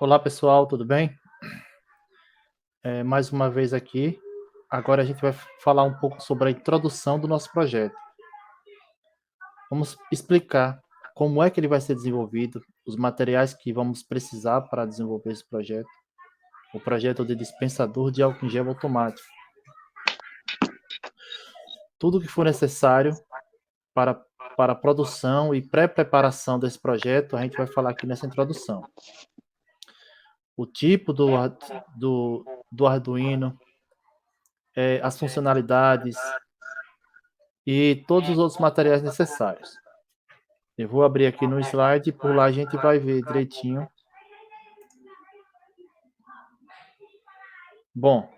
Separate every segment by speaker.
Speaker 1: Olá pessoal, tudo bem? Mais uma vez aqui. Agora a gente vai falar um pouco sobre a introdução do nosso projeto. Vamos explicar como é que ele vai ser desenvolvido, os materiais que vamos precisar para desenvolver esse projeto, o projeto de dispensador de álcool em gel automático. Tudo que for necessário para, para a produção e pré-preparação desse projeto, a gente vai falar aqui nessa introdução. O tipo do Arduino, as funcionalidades, e todos os outros materiais necessários. Eu vou abrir aqui no slide e por lá a gente vai ver direitinho. Bom,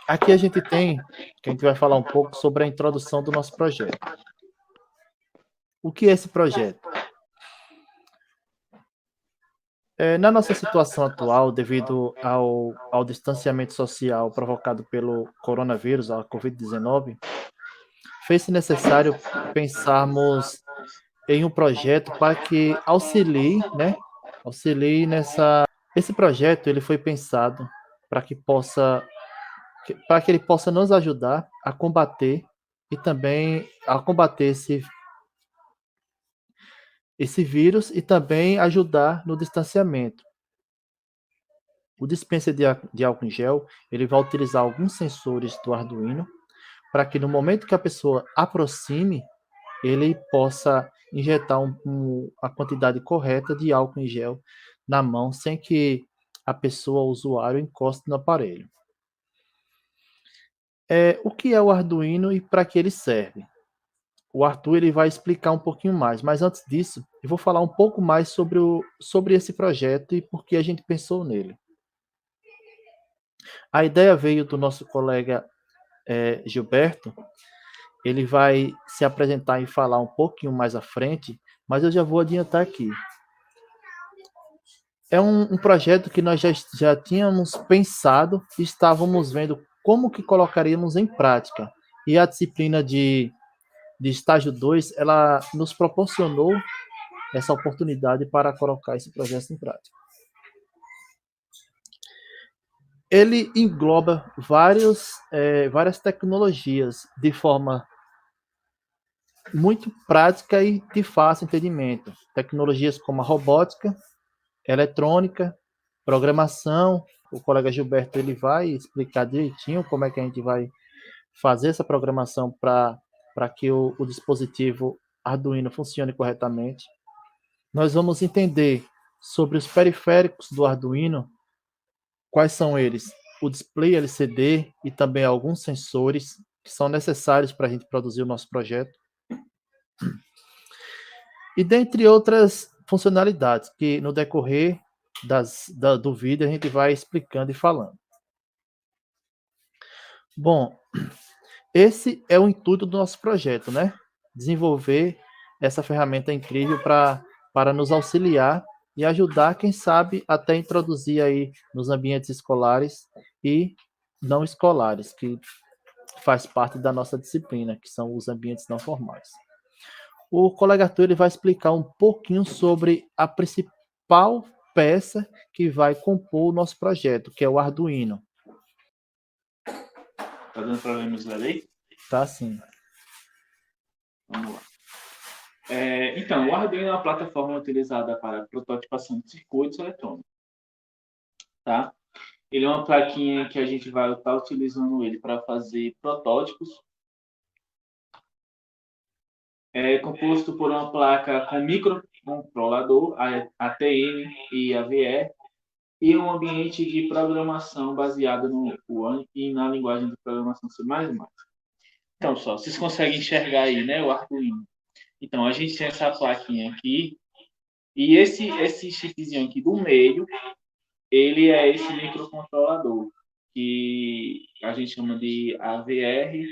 Speaker 1: aqui a gente tem, que a gente vai falar um pouco sobre a introdução do nosso projeto. O que é esse projeto? Na nossa situação atual, devido ao distanciamento social provocado pelo coronavírus, a Covid-19, fez-se necessário pensarmos em um projeto para que auxilie, né? Auxilie nessa. Esse projeto ele foi pensado para que ele possa nos ajudar a combater e também a combater esse vírus e também ajudar no distanciamento. O dispenser de álcool em gel, ele vai utilizar alguns sensores do Arduino para que no momento que a pessoa aproxime, ele possa injetar a quantidade correta de álcool em gel na mão, sem que a pessoa, o usuário, encoste no aparelho. O que é o Arduino e para que ele serve? O Arthur ele vai explicar um pouquinho mais, mas antes disso, eu vou falar um pouco mais sobre esse projeto e por que a gente pensou nele. A ideia veio do nosso colega Gilberto. Ele vai se apresentar e falar um pouquinho mais à frente, mas eu já vou adiantar aqui. É um projeto que nós já tínhamos pensado e estávamos vendo como que colocaríamos em prática. E a disciplina de estágio 2, ela nos proporcionou essa oportunidade para colocar esse projeto em prática. Ele engloba várias tecnologias de forma muito prática e de fácil entendimento. Tecnologias como a robótica, eletrônica, programação. O colega Gilberto ele vai explicar direitinho como é que a gente vai fazer essa programação para que o dispositivo Arduino funcione corretamente. Nós vamos entender sobre os periféricos do Arduino. Quais são eles? O display LCD e também alguns sensores que são necessários para a gente produzir o nosso projeto. E dentre outras funcionalidades que no decorrer do vídeo a gente vai explicando e falando. Bom, esse é o intuito do nosso projeto, né? Desenvolver essa ferramenta incrível para nos auxiliar e ajudar, quem sabe, até introduzir aí nos ambientes escolares e não escolares, que faz parte da nossa disciplina, que são os ambientes não formais. O colega Arthur ele vai explicar um pouquinho sobre a principal peça que vai compor o nosso projeto, que é o Arduino.
Speaker 2: Tá dando para ler meu slide aí?
Speaker 1: Tá sim.
Speaker 2: Vamos lá. Então, o Arduino é uma plataforma utilizada para prototipação de circuitos eletrônicos, tá? Ele é uma plaquinha que a gente vai estar utilizando ele para fazer protótipos. É composto por uma placa com microcontrolador, ATM e AVE, e um ambiente de programação baseado no One e na linguagem de programação C++. Então, só, vocês conseguem enxergar aí, né, o Arduino. Então, a gente tem essa plaquinha aqui, e esse chipzinho aqui do meio, ele é esse microcontrolador, que a gente chama de AVR,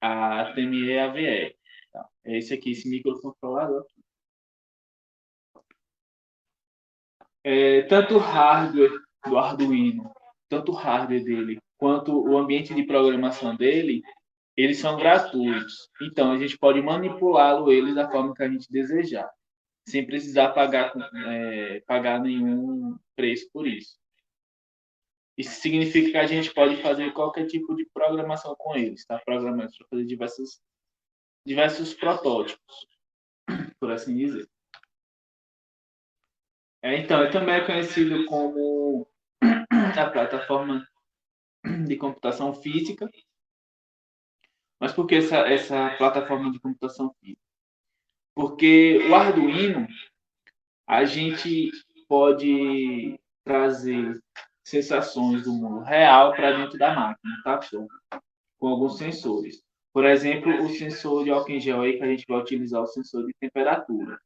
Speaker 2: a ATME AVR. Tá? É esse aqui, esse microcontrolador. Tanto o hardware do Arduino, tanto o hardware dele, quanto o ambiente de programação dele, eles são gratuitos. Então, a gente pode manipulá-lo eles da forma que a gente desejar. sem precisar pagar nenhum preço por isso. Isso significa que a gente pode fazer qualquer tipo de programação com eles, tá? Programas para fazer diversos protótipos, por assim dizer. Então, ele também é conhecido como a plataforma de computação física. Mas por que essa plataforma de computação física? Porque o Arduino, a gente pode trazer sensações do mundo real para dentro da máquina, tá, pessoal? Com alguns sensores. Por exemplo, o sensor de álcool em gel aí, que a gente vai utilizar o sensor de temperatura.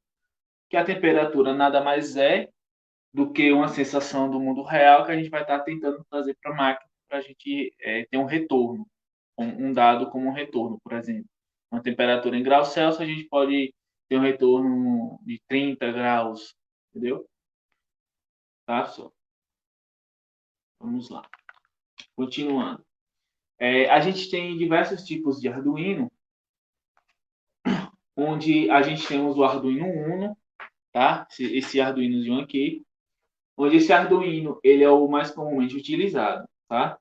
Speaker 2: Que a temperatura nada mais é do que uma sensação do mundo real que a gente vai estar tentando trazer para a máquina para a gente ter um retorno, um dado como um retorno, por exemplo. Uma temperatura em graus Celsius, a gente pode ter um retorno de 30 graus, entendeu? Tá, só. Vamos lá. Continuando. A gente tem diversos tipos de Arduino, onde a gente temos o Arduino Uno, tá? Esse Arduinozinho aqui, onde esse Arduino ele é o mais comumente utilizado, tá?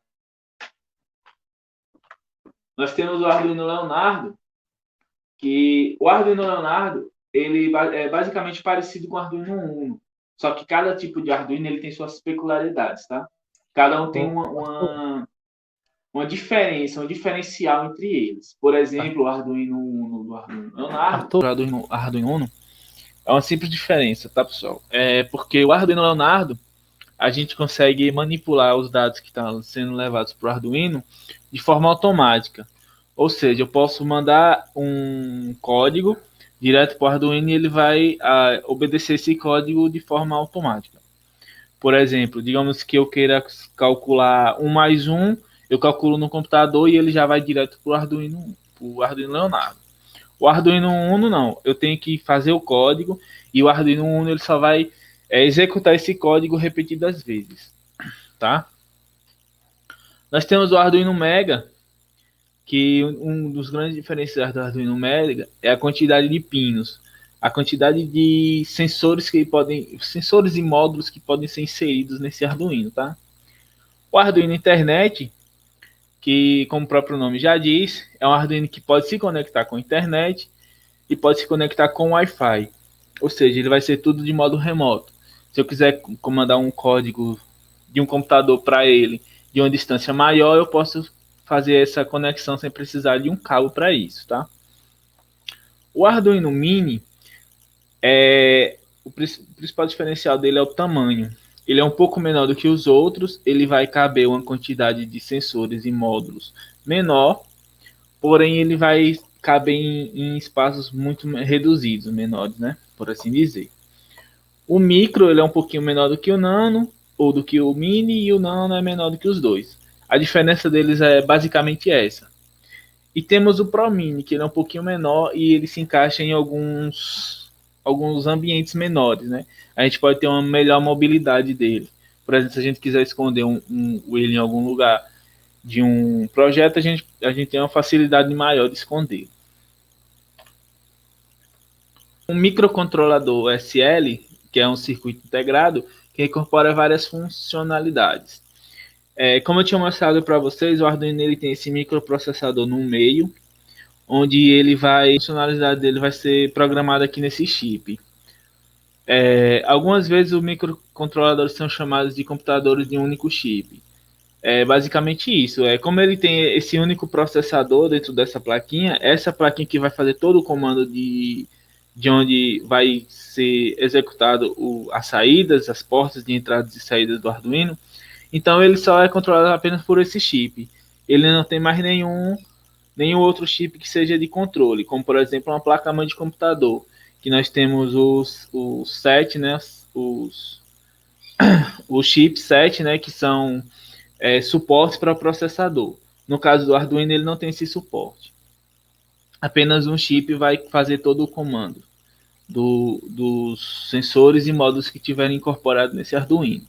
Speaker 2: Nós temos o Arduino Leonardo, que o Arduino Leonardo ele é basicamente parecido com o Arduino Uno, só que cada tipo de Arduino ele tem suas peculiaridades, tá? Cada um tem uma diferença, um diferencial entre eles. Por exemplo, o Arduino Uno do Arduino Leonardo. O Arduino Uno é uma simples diferença, tá, pessoal? Porque o Arduino Leonardo a gente consegue manipular os dados que estão sendo levados para o Arduino de forma automática. Ou seja, eu posso mandar um código direto para o Arduino e ele vai obedecer esse código de forma automática. Por exemplo, digamos que eu queira calcular 1 mais 1, eu calculo no computador e ele já vai direto para o Arduino Leonardo. O Arduino Uno não, eu tenho que fazer o código e o Arduino Uno ele só vai executar esse código repetidas vezes, tá? Nós temos o Arduino Mega, que um dos grandes diferenciais do Arduino Mega é a quantidade de pinos, a quantidade de sensores e módulos que podem ser inseridos nesse Arduino, tá? O Arduino Internet, que como o próprio nome já diz, é um Arduino que pode se conectar com a internet e pode se conectar com o Wi-Fi, ou seja, ele vai ser tudo de modo remoto. Se eu quiser comandar um código de um computador para ele de uma distância maior, eu posso fazer essa conexão sem precisar de um cabo para isso, tá? O Arduino Mini, o principal diferencial dele é o tamanho. Ele é um pouco menor do que os outros, ele vai caber uma quantidade de sensores e módulos menor, porém ele vai caber em espaços muito reduzidos, menores, né? Por assim dizer. O micro ele é um pouquinho menor do que o nano, ou do que o mini, e o nano é menor do que os dois. A diferença deles é basicamente essa. E temos o Pro Mini, que ele é um pouquinho menor e ele se encaixa em alguns ambientes menores, né? A gente pode ter uma melhor mobilidade dele. Por exemplo, se a gente quiser esconder ele em algum lugar de um projeto, a gente tem uma facilidade maior de esconder. Um microcontrolador SL, que é um circuito integrado, que incorpora várias funcionalidades. Como eu tinha mostrado para vocês, o Arduino ele tem esse microprocessador no meio, onde a funcionalidade dele vai ser programada aqui nesse chip. Algumas vezes os microcontroladores são chamados de computadores de um único chip. É basicamente isso. Como ele tem esse único processador dentro dessa plaquinha, essa plaquinha que vai fazer todo o comando de onde vai ser executado as saídas, as portas de entradas e saídas do Arduino. Então ele só é controlado apenas por esse chip. Ele não tem mais nenhum outro chip que seja de controle, como por exemplo uma placa-mãe de computador, que nós temos os 7, né, os chips 7, né, que são suportes para o processador. No caso do Arduino ele não tem esse suporte. Apenas um chip vai fazer todo o comando dos sensores e módulos que tiverem incorporados nesse Arduino.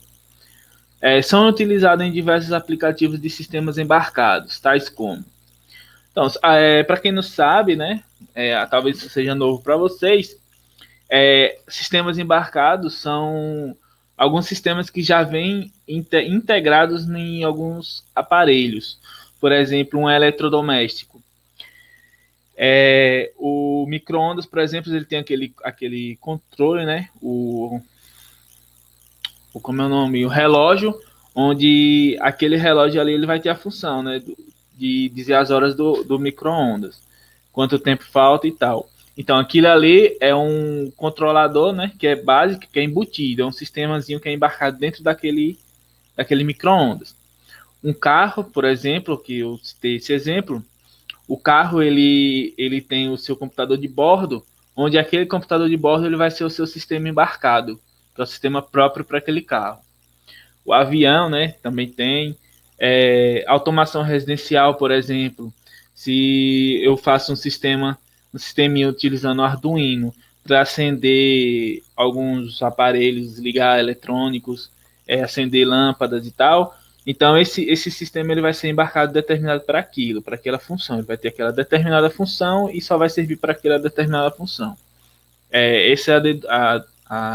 Speaker 2: São utilizados em diversos aplicativos de sistemas embarcados, tais como. Então, para quem não sabe, né, talvez isso seja novo para vocês, Sistemas embarcados são alguns sistemas que já vêm integrados em alguns aparelhos. Por exemplo, um eletrodoméstico. O micro-ondas, por exemplo, ele tem aquele controle, né? Como é o nome? O relógio, onde aquele relógio ali ele vai ter a função, né? De dizer as horas do micro-ondas, quanto tempo falta e tal. Então, aquilo ali é um controlador, né? Que é básico, que é embutido, é um sistemazinho que é embarcado dentro daquele micro-ondas. Um carro, por exemplo, que eu citei esse exemplo, o carro ele tem o seu computador de bordo, onde aquele computador de bordo ele vai ser o seu sistema embarcado, que é o sistema próprio para aquele carro. O avião, né, também tem automação residencial, por exemplo. Se eu faço um sisteminha utilizando o Arduino para acender alguns aparelhos, ligar eletrônicos, acender lâmpadas e tal, então esse sistema ele vai ser embarcado determinado para aquilo, para aquela função. Ele vai ter aquela determinada função e só vai servir para aquela determinada função. Essa é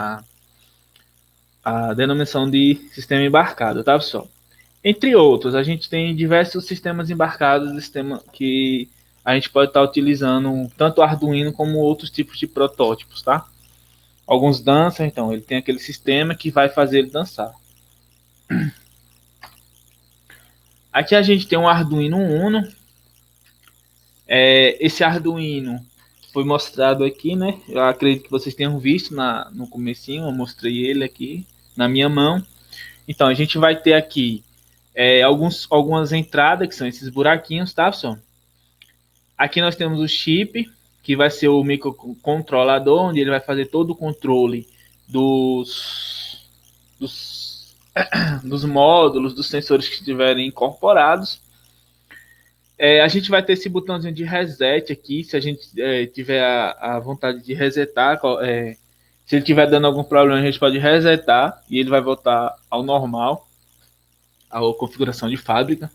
Speaker 2: a denominação de sistema embarcado, tá, pessoal? Entre outros, a gente tem diversos sistemas embarcados, sistema que a gente pode estar utilizando tanto o Arduino como outros tipos de protótipos, tá? Alguns dançam, então, ele tem aquele sistema que vai fazer ele dançar. Aqui a gente tem um Arduino Uno. Esse Arduino foi mostrado aqui, né? Eu acredito que vocês tenham visto no comecinho, eu mostrei ele aqui na minha mão. Então, a gente vai ter aqui algumas entradas, que são esses buraquinhos, tá, pessoal? Aqui nós temos o chip, que vai ser o microcontrolador, onde ele vai fazer todo o controle dos módulos, dos sensores que estiverem incorporados. A gente vai ter esse botãozinho de reset aqui, se a gente tiver a vontade de resetar, se ele estiver dando algum problema, a gente pode resetar e ele vai voltar ao normal, à configuração de fábrica.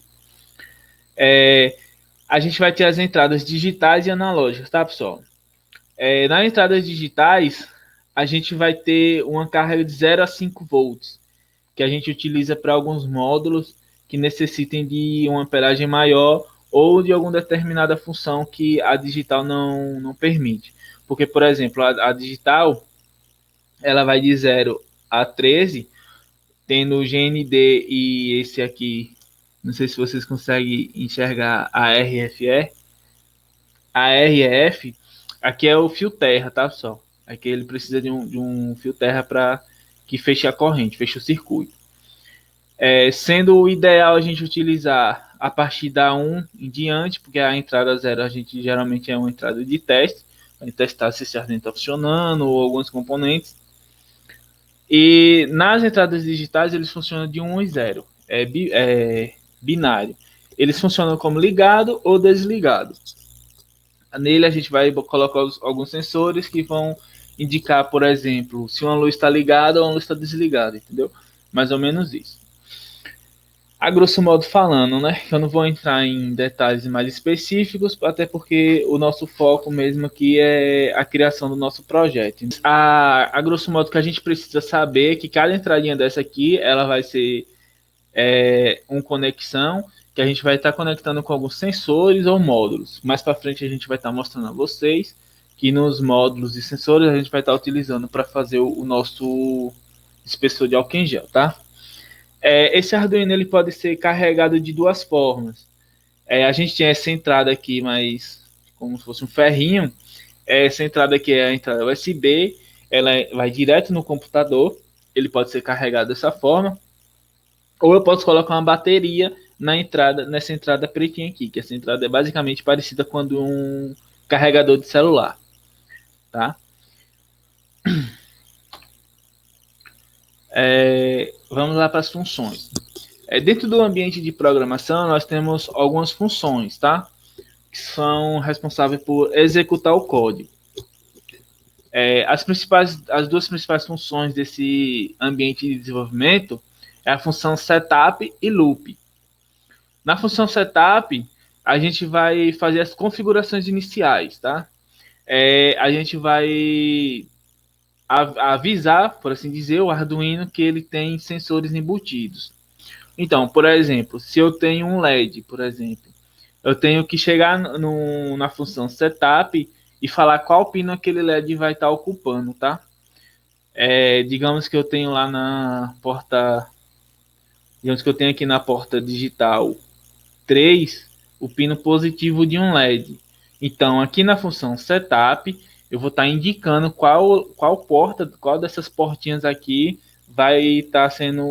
Speaker 2: A gente vai ter as entradas digitais e analógicas, tá, pessoal? Nas entradas digitais, a gente vai ter uma carga de 0 a 5 volts, que a gente utiliza para alguns módulos que necessitem de uma amperagem maior ou de alguma determinada função que a digital não permite. Porque, por exemplo, a digital ela vai de 0 a 13, tendo o GND e esse aqui, não sei se vocês conseguem enxergar a RFE. A RF, aqui é o fio terra, tá, pessoal? Aqui ele precisa de um fio terra para que feche a corrente, feche o circuito. Sendo o ideal a gente utilizar a partir da 1 em diante, porque a entrada 0 a gente geralmente é uma entrada de teste, para testar se esse Arduino está funcionando ou alguns componentes. E nas entradas digitais eles funcionam de 1 e 0, binário. Eles funcionam como ligado ou desligado. Nele a gente vai colocar alguns sensores que vão indicar, por exemplo, se uma luz está ligada ou uma luz está desligada, entendeu? Mais ou menos isso. A grosso modo falando, né? Eu não vou entrar em detalhes mais específicos, até porque o nosso foco mesmo aqui é a criação do nosso projeto. A grosso modo que a gente precisa saber é que cada entradinha dessa aqui, ela vai ser uma conexão que a gente vai estar conectando com alguns sensores ou módulos. Mais para frente a gente vai estar mostrando a vocês que nos módulos e sensores a gente vai estar utilizando para fazer o nosso espessor de álcool em gel, tá? Esse Arduino ele pode ser carregado de duas formas. A gente tem essa entrada aqui, mas como se fosse um ferrinho. Essa entrada aqui é a entrada USB, ela vai direto no computador, ele pode ser carregado dessa forma. Ou eu posso colocar uma bateria nessa entrada pretinha aqui, que essa entrada é basicamente parecida com um carregador de celular, tá? Vamos lá para as funções. Dentro do ambiente de programação, nós temos algumas funções, tá? Que são responsáveis por executar o código. As duas principais funções desse ambiente de desenvolvimento é a função setup e loop. Na função setup, a gente vai fazer as configurações iniciais, tá? A gente vai avisar, por assim dizer, o Arduino que ele tem sensores embutidos. Então, por exemplo, se eu tenho um LED, por exemplo, eu tenho que chegar na função setup e falar qual pino aquele LED vai estar ocupando, tá? Digamos que eu tenho lá na porta, digamos que eu tenho aqui na porta digital 3 o pino positivo de um LED. Então, aqui na função setup, eu vou estar indicando qual porta, qual dessas portinhas aqui vai estar sendo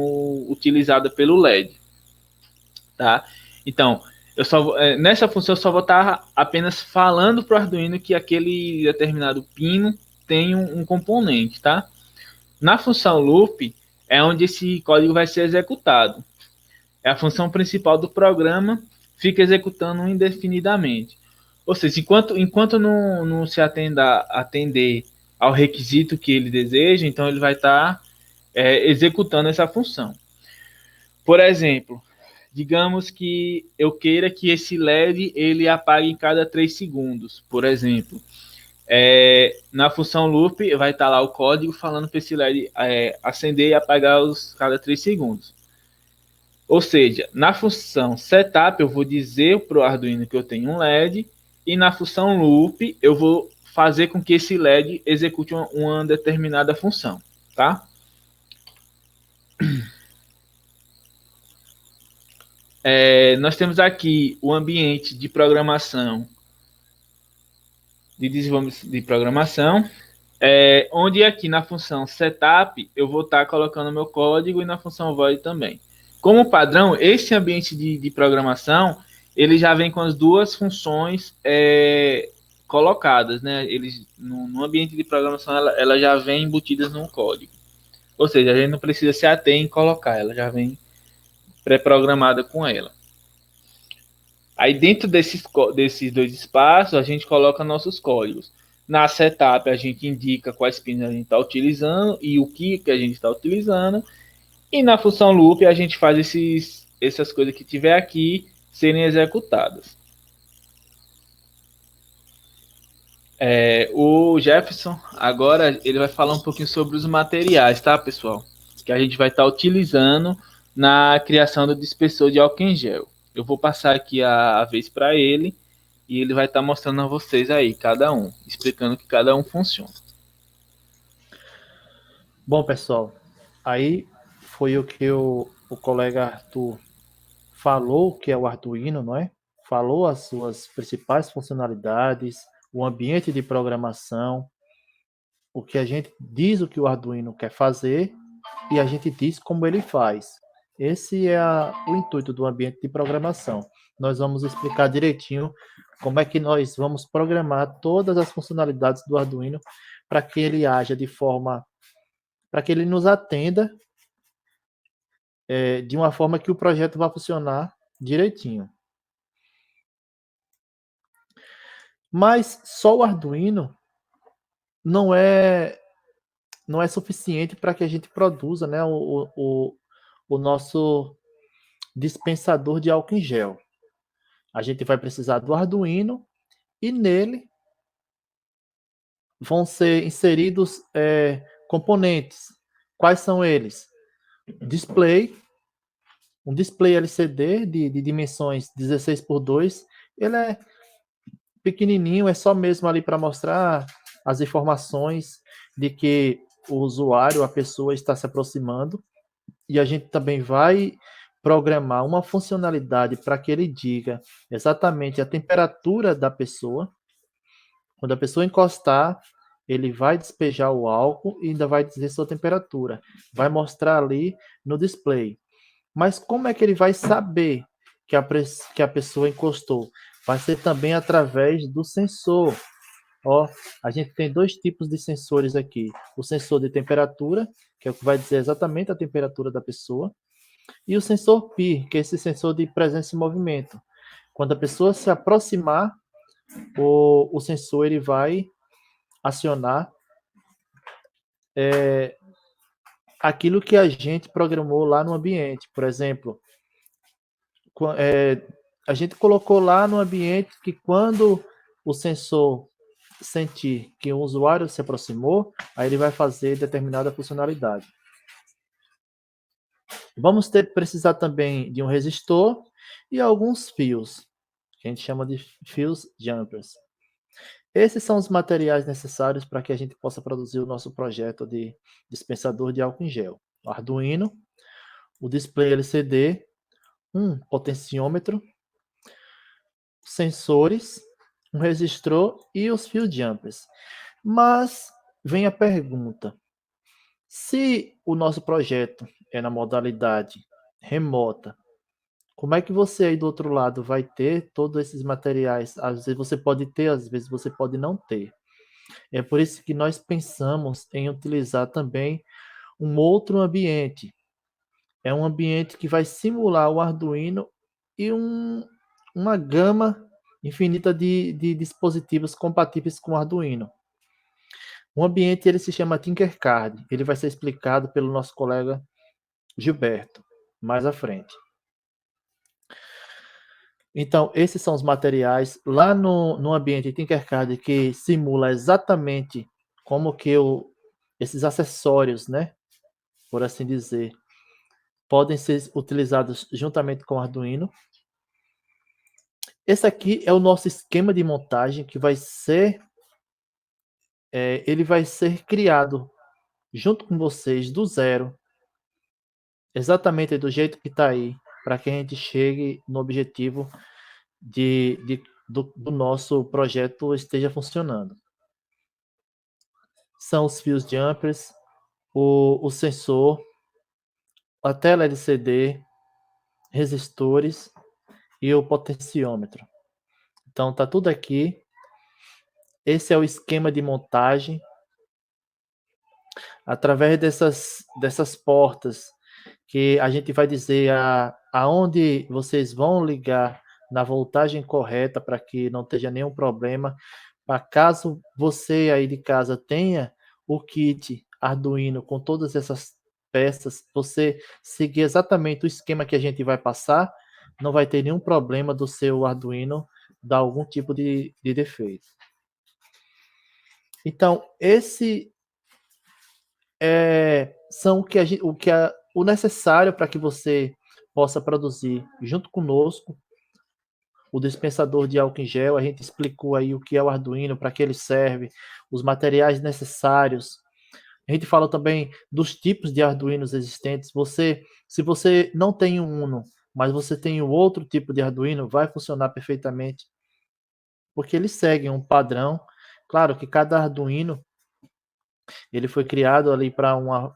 Speaker 2: utilizada pelo LED, tá? Então, nessa função eu só vou estar apenas falando para o Arduino que aquele determinado pino tem um componente, tá? Na função loop é onde esse código vai ser executado. É a função principal do programa, fica executando indefinidamente. Ou seja, enquanto não se atender ao requisito que ele deseja, então ele vai estar executando essa função. Por exemplo, digamos que eu queira que esse LED ele apague em cada 3 segundos, por exemplo. Na função loop vai estar lá o código falando para esse LED acender e apagar cada 3 segundos. Ou seja, na função setup eu vou dizer para o Arduino que eu tenho um LED e na função loop eu vou fazer com que esse LED execute uma determinada função, tá? Nós temos aqui o ambiente de programação, de desenvolvimento de programação, onde aqui na função setup eu vou estar colocando meu código e na função void também. Como padrão, esse ambiente de programação ele já vem com as duas funções colocadas, né? Eles no ambiente de programação ela já vem embutidas no código. Ou seja, a gente não precisa se ater em colocar, ela já vem pré-programada com ela. Aí dentro desses dois espaços a gente coloca nossos códigos. Na setup a gente indica quais pinos a gente está utilizando e o que a gente está utilizando. E na função loop a gente faz essas coisas que tiver aqui serem executadas. O Jefferson agora ele vai falar um pouquinho sobre os materiais, tá, pessoal? Que a gente vai estar utilizando na criação do dispersor de álcool em gel. Eu vou passar aqui a vez para ele e ele vai estar mostrando a vocês aí, cada um, explicando que cada um funciona.
Speaker 1: Bom, pessoal, aí foi o que o colega Arthur falou, que é o Arduino, não é? Falou as suas principais funcionalidades, o ambiente de programação, o que a gente diz o que o Arduino quer fazer e a gente diz como ele faz. Esse é o intuito do ambiente de programação. Nós vamos explicar direitinho como é que nós vamos programar todas as funcionalidades do Arduino para que ele haja de forma, para que ele nos atenda de uma forma que o projeto vá funcionar direitinho. Mas só o Arduino não é suficiente para que a gente produza, né, o nosso dispensador de álcool em gel. A gente vai precisar do Arduino e nele vão ser inseridos componentes. Quais são eles? Display, um display LCD de dimensões 16 por 2. Ele é pequenininho, é só mesmo ali para mostrar as informações de que o usuário, a pessoa está se aproximando. E a gente também vai programar uma funcionalidade para que ele diga exatamente a temperatura da pessoa. Quando a pessoa encostar, ele vai despejar o álcool e ainda vai dizer sua temperatura. Vai mostrar ali no display. Mas como é que ele vai saber que a pessoa encostou? Vai ser também através do sensor. Ó, a gente tem dois tipos de sensores aqui. O sensor de temperatura, que é o que vai dizer exatamente a temperatura da pessoa, e o sensor PIR, que é esse sensor de presença e movimento. Quando a pessoa se aproximar, o sensor ele vai acionar aquilo que a gente programou lá no ambiente. Por exemplo, a gente colocou lá no ambiente que quando o sensor sentir que o usuário se aproximou, aí ele vai fazer determinada funcionalidade. Vamos precisar também de um resistor e alguns fios, que a gente chama de fios jumpers. Esses são os materiais necessários para que a gente possa produzir o nosso projeto de dispensador de álcool em gel. O Arduino, o display LCD, um potenciômetro, sensores, um resistor e os fios jumpers. Mas vem a pergunta: se o nosso projeto é na modalidade remota, como é que você aí do outro lado vai ter todos esses materiais? Às vezes você pode ter, às vezes você pode não ter. É por isso que nós pensamos em utilizar também um outro ambiente. É um ambiente que vai simular o Arduino e uma gama infinita de dispositivos compatíveis com o Arduino. O ambiente ele se chama Tinkercad. Ele vai ser explicado pelo nosso colega Gilberto mais à frente. Então, esses são os materiais lá no ambiente Tinkercad que simula exatamente como que esses acessórios, né, por assim dizer, podem ser utilizados juntamente com o Arduino. Esse aqui é o nosso esquema de montagem que vai ser, ele vai ser criado junto com vocês do zero, exatamente do jeito que está aí, para que a gente chegue no objetivo do nosso projeto esteja funcionando. São os fios jumpers, o sensor, a tela LCD, resistores e o potenciômetro. Então tá tudo aqui. Esse é o esquema de montagem. Através dessas portas que a gente vai dizer aonde vocês vão ligar na voltagem correta para que não tenha nenhum problema. Para caso você aí de casa tenha o kit Arduino com todas essas peças, você seguir exatamente o esquema que a gente vai passar, não vai ter nenhum problema do seu Arduino dar algum tipo de defeito. Então, esse são o necessário para que você possa produzir junto conosco o dispensador de álcool em gel. A gente explicou aí o que é o Arduino, para que ele serve, os materiais necessários. A gente fala também dos tipos de Arduinos existentes. Se você não tem um Uno, mas você tem um outro tipo de Arduino, vai funcionar perfeitamente, porque eles seguem um padrão. Claro que cada Arduino ele foi criado ali para um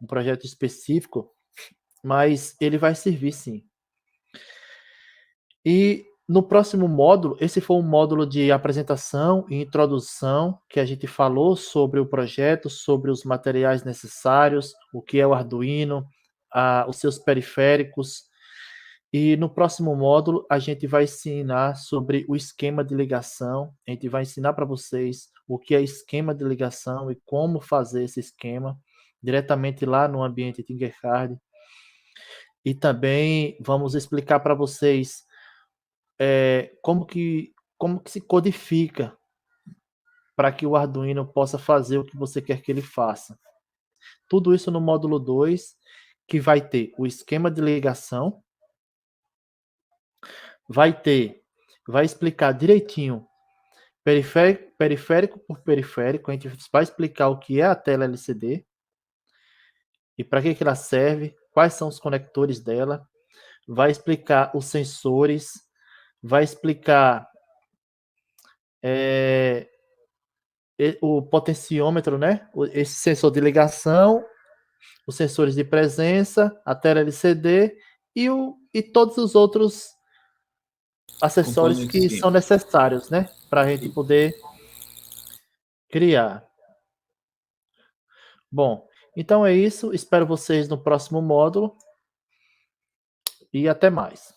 Speaker 1: projeto específico, mas ele vai servir sim. E no próximo módulo, esse foi um módulo de apresentação e introdução, que a gente falou sobre o projeto, sobre os materiais necessários, o que é o Arduino, os seus periféricos. E no próximo módulo, a gente vai ensinar sobre o esquema de ligação, a gente vai ensinar para vocês o que é esquema de ligação e como fazer esse esquema diretamente lá no ambiente Tinkercad. E também vamos explicar para vocês como que se codifica para que o Arduino possa fazer o que você quer que ele faça. Tudo isso no módulo 2, que vai ter o esquema de ligação, vai explicar direitinho periférico por periférico, a gente vai explicar o que é a tela LCD e para que ela serve, quais são os conectores dela, vai explicar os sensores, vai explicar o potenciômetro, né? Esse sensor de ligação, os sensores de presença, a tela LCD e todos os outros acessórios que são necessários, né? Para a gente poder criar. Bom, então é isso. Espero vocês no próximo módulo e até mais.